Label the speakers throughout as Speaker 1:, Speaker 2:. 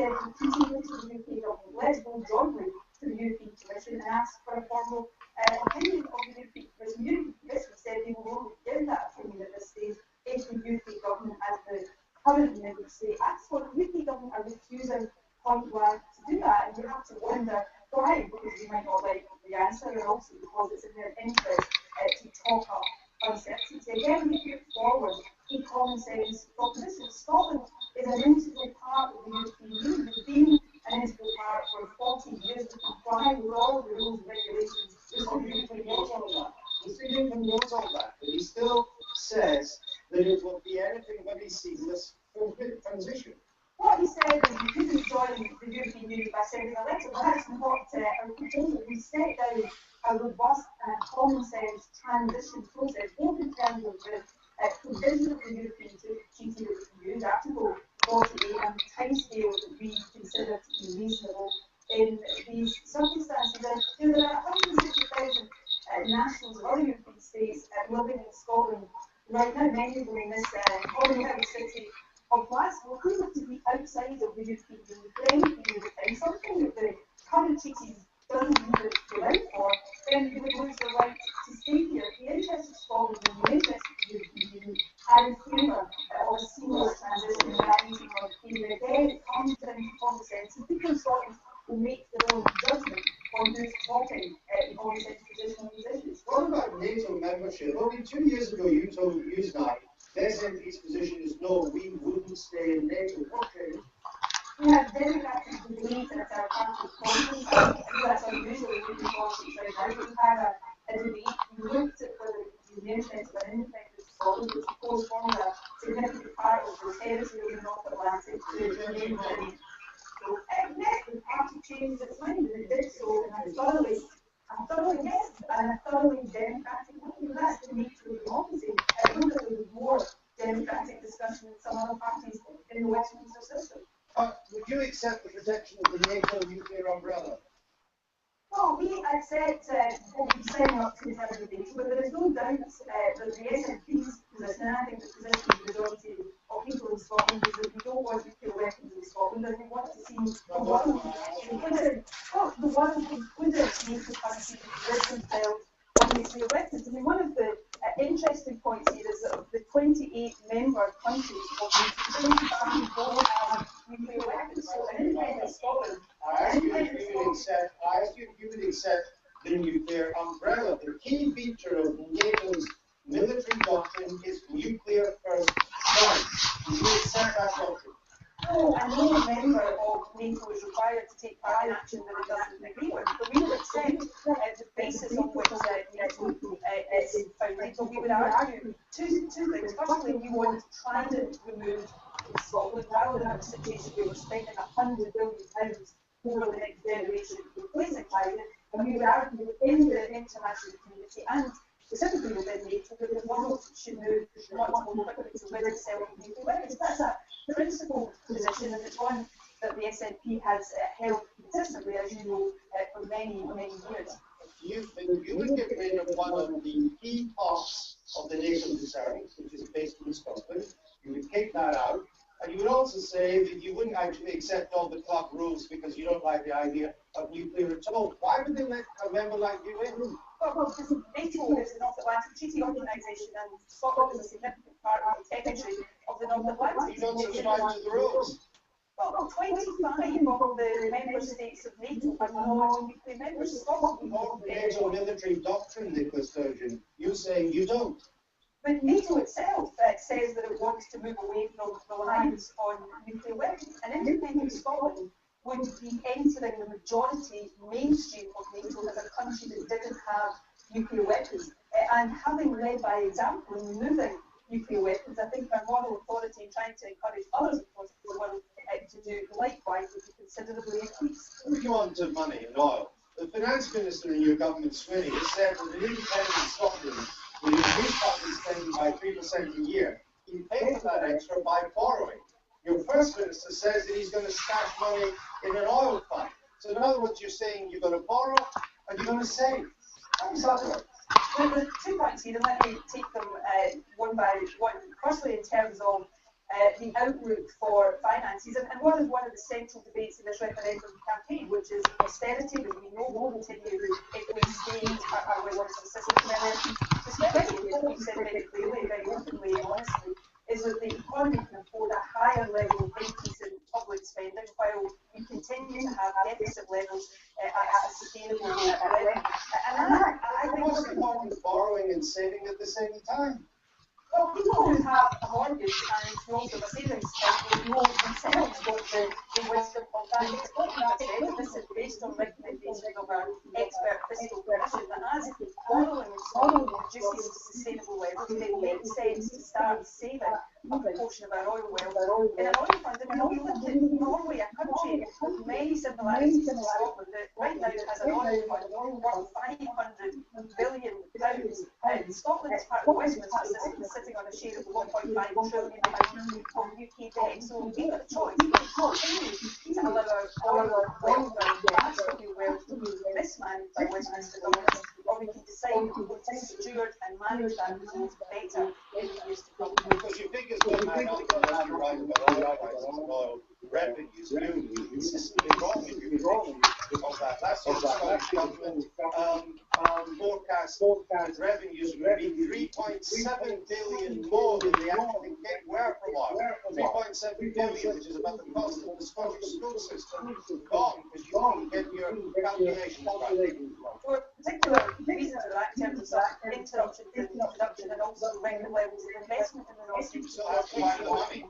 Speaker 1: said repeatedly to the UK government, let's go jointly to the European Commission and ask for a formal opinion of the European Commission. The European Commission said they will only give that opinion at this stage if the UK government, as the current member state, asks for. The UK government are refusing point blank to do that, and you have to wonder why, because they might not like the answer, and also because it's in their interest to talk up uncertainty. Again, we put forward a common sense proposition. Scotland is an integral part of the European Union. It's been an integral part for 40 years to comply with all of the rules and regulations.
Speaker 2: Mr. Newton knows all that. Mr. Newton knows all that, but he still says that it will be anything but a seamless transition.
Speaker 1: What he said is we couldn't join the European Union by sending a letter, but that's not our proposal. We set down a robust and a common sense transition process, both in terms of the provision of the European Treaty that we use, Article 48, and the timescale that we consider to be reasonable in these circumstances. And there are 160,000 nationals of other European states living in Scotland right now, many of them in this Commonwealth city of Glasgow, who were to be outside of the European Union for any period of time, something that the current treaties doesn't even allow for, then they would lose the right to stay here. The interest of Scotland and the interest of the European Union are in favour of a seamless transition in that 18-month period. Again, it comes down to common sense, and people in Scotland will make their own judgment on who's talking in common sense position on these issues.
Speaker 2: What about NATO membership? Only 2 years ago you told Newsnight the SNP's position is no, we wouldn't stay in NATO. What changed?
Speaker 1: We have democratic debate at our party conference. I think that's unusual in European politics right now, but we've had a debate. We looked at whether it was in the interest of an independent Scotland, which of course forms a significant part of the territory of the North Atlantic, to remain within. So, yes, the party changed its mind, and it did so in a thoroughly democratic way. That's the nature of democracy. I know that there was more democratic discussion in some other parties in the Westminster system.
Speaker 2: Would you accept the protection of the NATO nuclear umbrella?
Speaker 1: Well, we accept what we sign up to in terms of debate, but there is no doubt that the SNP's position, and I think the position of the majority of people in Scotland, is that we don't want nuclear weapons in Scotland, and we want to see the world included NATO countries with themselves on nuclear weapons. I mean, one of the interesting points here is that of the 28 member countries of NATO, 25 don't have nuclear weapons. So an independent Scotland.
Speaker 2: I asked you if you would accept the nuclear umbrella. The key feature of NATO's military doctrine is nuclear first strike. Do you accept that doctrine?
Speaker 1: No, and no member of NATO is required to take part in action that it doesn't agree with. But we would accept the basis on which NATO is founded. But we would argue two things. Firstly, we want to try to remove Scotland rather than have a situation where we're spending £100 billion over the next generation replacing climate. And we would argue within the international community and specifically within NATO that the world should move much more quickly to rid itself of nuclear weapons. That's a principled position, and it's one that the SNP has held consistently, as you know, for many, many years.
Speaker 2: You think you would get rid of one of the key parts of the NATO concerns, which is based in Scotland. You would take that out, and you would also say that you wouldn't actually accept all the club rules because you don't like the idea of nuclear at all. Why would they let a member like you in?
Speaker 1: Well, because NATO is the North Atlantic Treaty Organisation, and Scotland is a significant part of the territory of the North Atlantic.
Speaker 2: You don't subscribe to the rules.
Speaker 1: Well, 25 of the member states of NATO are non-nuclear members. Scotland.
Speaker 2: NATO military doctrine, Nicola Sturgeon. You're saying you don't.
Speaker 1: But NATO itself says that it wants to move away from reliance on nuclear weapons. And independent Scotland would be entering the majority mainstream of NATO as a country that didn't have nuclear weapons. And having led by example in removing nuclear weapons, I think our moral authority in trying to encourage others across the world to do likewise would be considerably increased.
Speaker 2: If you want money and oil, the finance minister in your government, Swinney, has said that an independent Scotland will increase public spending by 3% a year. He pays for that extra by borrowing. Your first minister says that he's going to stash money in an oil fund. So in other words, you're saying you're going to borrow and you're going to save. How does that work?
Speaker 1: Well, there's 2 points here, and let me take them one by one. Firstly, in terms of the outlook for finances, and what is one of the central debates in this referendum campaign, which is austerity, that we know will continue if we stay our way once the system. And then the second thing, as we've said very clearly, very openly and honestly, is that the economy can afford a higher level of increase in public spending while we continue to have deficit levels at a sustainable level. And I think
Speaker 2: what's the point of borrowing and saving at the same time?
Speaker 1: Well, people who have a mortgage and who also have a savings account know themselves what the wisdom of that is. This is based on recommendations of our expert fiscal commission that as borrowing and borrowing reduces to sustainable levels, it makes sense to start saving a proportion of our oil wealth in an oil fund. And we look at Norway, a country with many similarities to Scotland, that right now has an oil fund worth £500 billion. Scotland is part of the Westminster system, sitting on a share of 1.5 trillion of UK debt. So we've got a choice. We continue to allow our oil wealth, our gas wealth to be mismanaged by Westminster governments, or we can decide that we're going to steward and manage that resource better in the years to come.
Speaker 2: Because your figures don't add up unless you're right about oil prices and oil revenues. You're consistently wrong in your prediction of that. Last year, the Scottish government forecast revenues would be 3.7 billion more than they actually were for oil. 3.7 billion, which is about the cost of the Scottish school system, gone because you couldn't get your calculations right.
Speaker 1: For particular reasons for that, in terms of interruption in production and also record levels of investment in the North Sea.
Speaker 2: So that's why the money.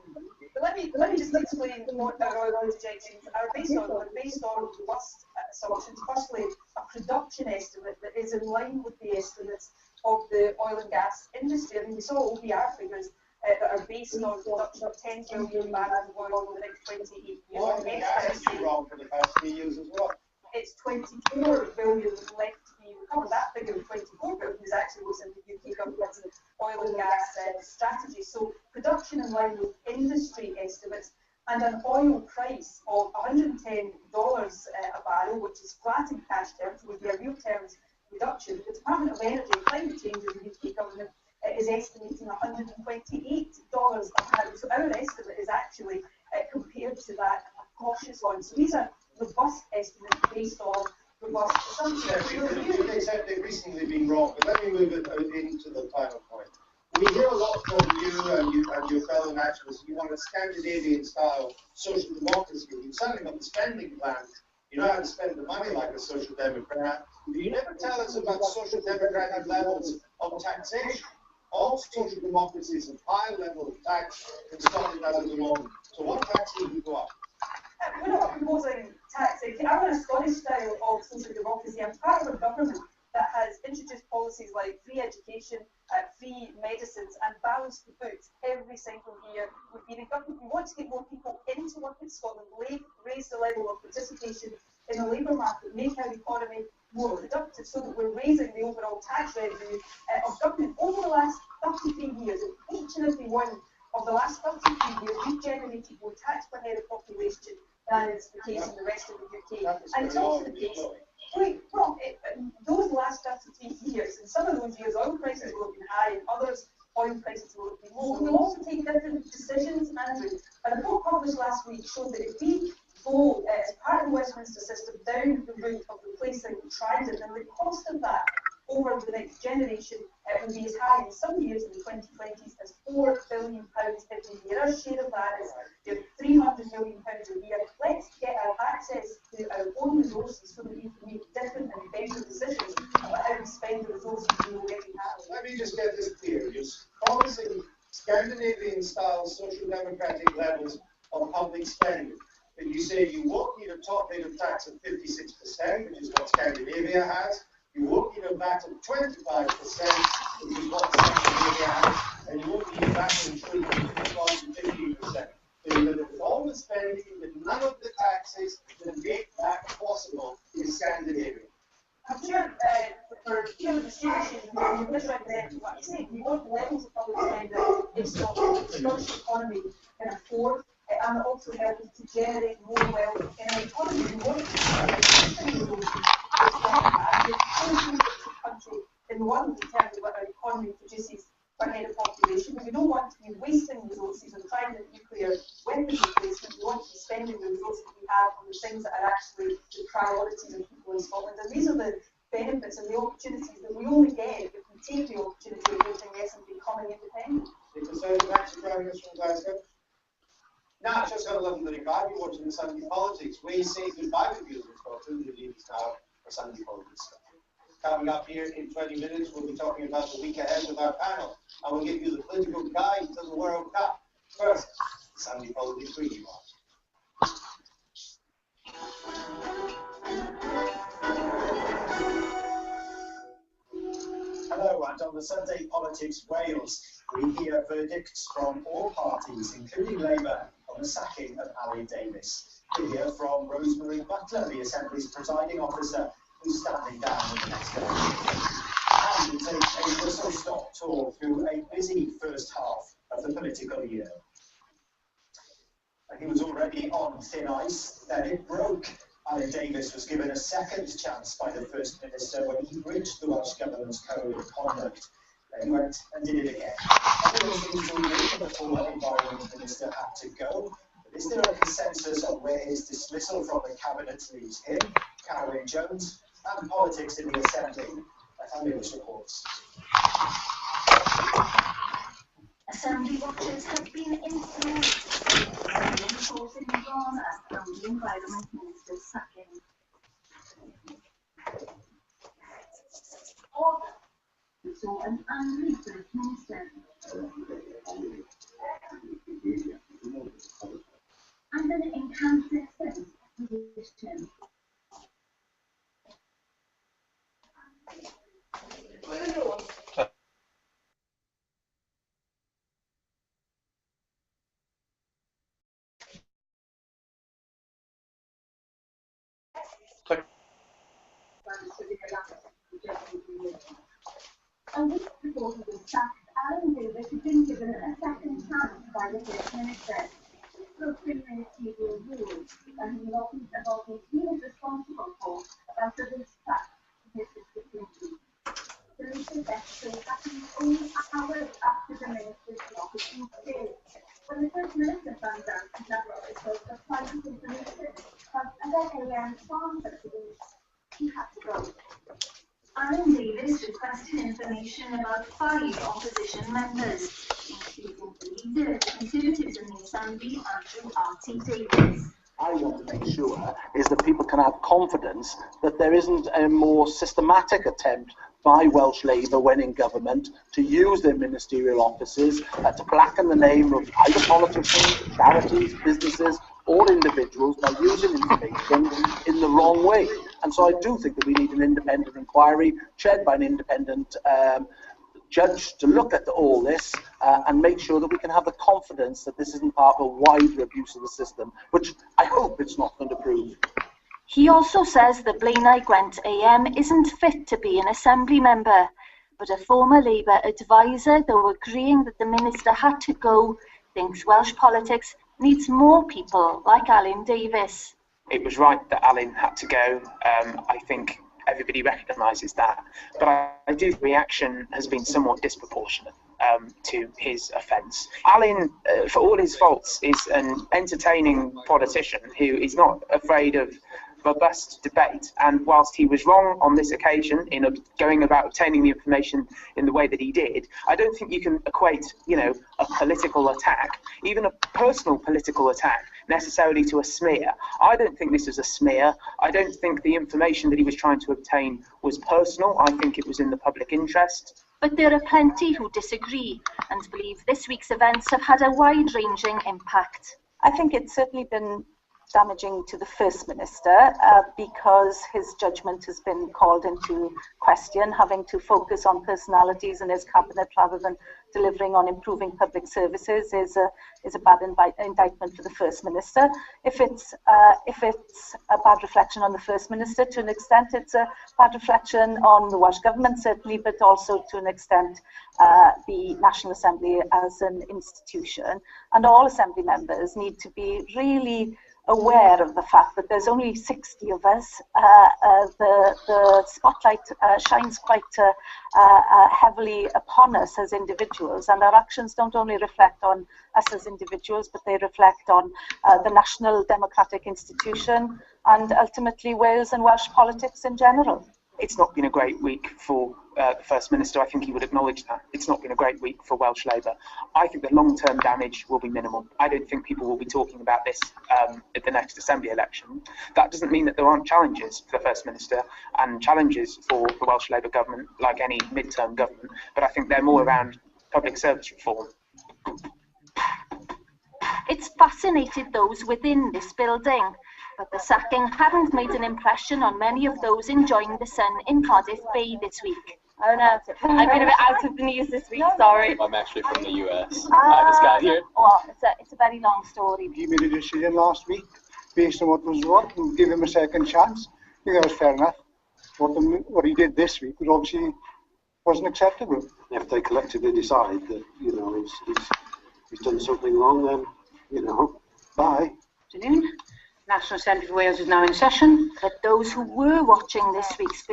Speaker 1: But let me just explain what our oil projections are based on. They're based on robust assumptions. Firstly, a production estimate that is in line with the estimates of the oil and gas industry. I mean, we saw OBR figures that are based on production of 10 billion barrels of oil over the next 28 years.
Speaker 2: Oil and gas has been wrong for the past 3 years as well.
Speaker 1: It's 24 billion left to be recovered. That figure of 24 billion is actually what's in the UK government's oil and gas strategy. So production in line with industry estimates and an oil price of $110 a barrel, which is flat in cash terms, would be a real terms reduction. The Department of Energy and Climate Change of the UK government is estimating $128 a barrel. So our estimate is actually compared to that a cautious one. So these are robust estimates based on robust assumptions.
Speaker 2: Except they've recently been wrong. But let me move it into the final point. We hear a lot from you and your fellow nationalists. You want a Scandinavian-style social democracy. You've certainly got the spending plans. You know how to spend the money like a social democrat. But you never tell us about social democratic levels of taxation. All social democracies have high level of tax in Scotland as at the moment. So what tax would we go up?
Speaker 1: We're not proposing taxing. I'm in a Scottish style of social democracy. I'm part of a government that has introduced policies like free education, free medicines, and balanced the books every single year. We want to get more people into work in Scotland, raise the level of participation in the labour market, make our economy more productive, so that we're raising the overall tax revenue of government. Over the last 33 years, in each and every one of the last 33 years, we've generated more tax per head of population than is the case in the rest of the UK. And it's also the case. Those last 33 years, in some of those years, oil prices will have been high, and others, oil prices will have been low. We'll also take different decisions, Andrew. A report published last week showed that if we go as part of the Westminster system down the route of replacing transit, then the cost of that over the next generation will be as high in some years in the 2020s as £4 billion every year. Our share of that is £300 million a year. Let's get our access to our own resources so that we can make different and better decisions about how we spend the resources we already have.
Speaker 2: Let me just get this clear. You're promising Scandinavian-style social democratic levels of public spending. And you say you won't need a top rate of tax of 56%, which is what Scandinavia has. You won't need a VAT of 25%, which is what Scandinavia has. And you won't need a VAT improvement of 15%. So you're going to do all the spending with none of the taxes that make that possible in Scandinavia.
Speaker 1: I'm sure for pure distribution, you misrepresent what you say. We want levels of public spending in Scotland. The Scottish economy can afford, and also helping to generate more wealth in an economy. We want country in the world in terms of what our economy produces per head of population, but we don't want to be wasting resources and trying to the results that we have on the things that are actually the priorities of people in Scotland. And these are the benefits and the opportunities that we only get if we take the opportunity of voting yes and becoming independent.
Speaker 2: Thanks for joining us from Glasgow. Now, it's just 11:35, you're watching the Sunday Politics. We say goodbye to viewers in Scotland who leave us now for Sunday Politics. Coming up here in 20 minutes, we'll be talking about the week ahead with our panel, and we'll give you the political guide to the World Cup. First, Sunday Politics Review.
Speaker 3: Hello, and on the Sunday Politics Wales, we hear verdicts from all parties, including Labour, on the sacking of Alun Davies. We hear from Rosemary Butler, the Assembly's presiding officer, who's standing down in the next election. And we take a whistle-stop tour through a busy first half of the political year. And he was already on thin ice, then it broke. Alun Davies was given a second chance by the First Minister when he breached the Welsh Government's code of conduct. Then he went and did it again. Everyone seems to agree that the former Environment Minister had to go. But is there a consensus on where his dismissal from the Cabinet leaves him, Carwyn Jones, and politics in the Assembly? Nathaniel Lewis reports.
Speaker 4: Assembly watchers have been influenced by the reported drama around the Environment Minister's sacking. We saw an angry First Minister and an inconsistent position. A week before he was sacked, Alun Davies had been given a second chance by the First Minister. Broken ministerial rules that he wasn't about what he was responsible for after this sack to his discipline. The latest episode happened only hours after the minister's office was failed. When the First Minister found out that it was a private information from other AM farm subsidies, he had to go. Alun Davies requested information about 5 opposition members, including the leader of the Conservatives in the Assembly, Andrew R.T. Davies.
Speaker 5: I want to make sure is that people can have confidence that there isn't a more systematic attempt by Welsh Labour when in government to use their ministerial offices to blacken the name of either politicians, charities, businesses or individuals by using information in the wrong way. And so I do think that we need an independent inquiry chaired by an independent judge to look at all this and make sure that we can have the confidence that this isn't part of a wider abuse of the system, which I hope it's not going to prove.
Speaker 4: He also says that Blaenau Gwent AM isn't fit to be an Assembly member, but a former Labour advisor, though agreeing that the minister had to go, thinks Welsh politics needs more people like Alun Davies.
Speaker 6: It was right that Alun had to go. I think everybody recognises that. But I do think the reaction has been somewhat disproportionate to his offence. Alun, for all his faults, is an entertaining politician who is not afraid of robust debate, and whilst he was wrong on this occasion in going about obtaining the information in the way that he did, I don't think you can equate, a political attack, even a personal political attack, necessarily to a smear. I don't think this is a smear. I don't think the information that he was trying to obtain was personal. I think it was in the public interest.
Speaker 4: But there are plenty who disagree and believe this week's events have had a wide-ranging impact.
Speaker 7: I think it's certainly been damaging to the First Minister because his judgment has been called into question, having to focus on personalities in his cabinet rather than delivering on improving public services is a bad indictment for the First Minister. If it's a bad reflection on the First Minister, to an extent it's a bad reflection on the Welsh Government certainly, but also to an extent the National Assembly as an institution. And all Assembly members need to be really aware of the fact that there's only 60 of us. The spotlight shines quite heavily upon us as individuals, and our actions don't only reflect on us as individuals, but they reflect on the national democratic institution and ultimately Wales and Welsh politics in general.
Speaker 6: It's not been a great week for the First Minister. I think he would acknowledge that. It's not been a great week for Welsh Labour. I think the long-term damage will be minimal. I don't think people will be talking about this at the next Assembly election. That doesn't mean that there aren't challenges for the First Minister and challenges for the Welsh Labour government, like any mid-term government, but I think they're more around public service reform.
Speaker 8: It's fascinated those within this building, but the sacking hadn't made an impression on many of those enjoying the sun in Cardiff Bay this week.
Speaker 9: Oh no, I've been a bit out of the news this week, sorry.
Speaker 10: I'm actually from the US. I just got here.
Speaker 7: Well, it's a very long story.
Speaker 11: He made a decision last week based on what was wrong and give him a second chance. I think that was fair enough. What he did this week was obviously wasn't acceptable.
Speaker 12: If they collectively decide that, you know, he's done something wrong, then, you know, bye.
Speaker 13: Good afternoon. National Assembly for Wales is now in session.
Speaker 8: But those who were watching this week's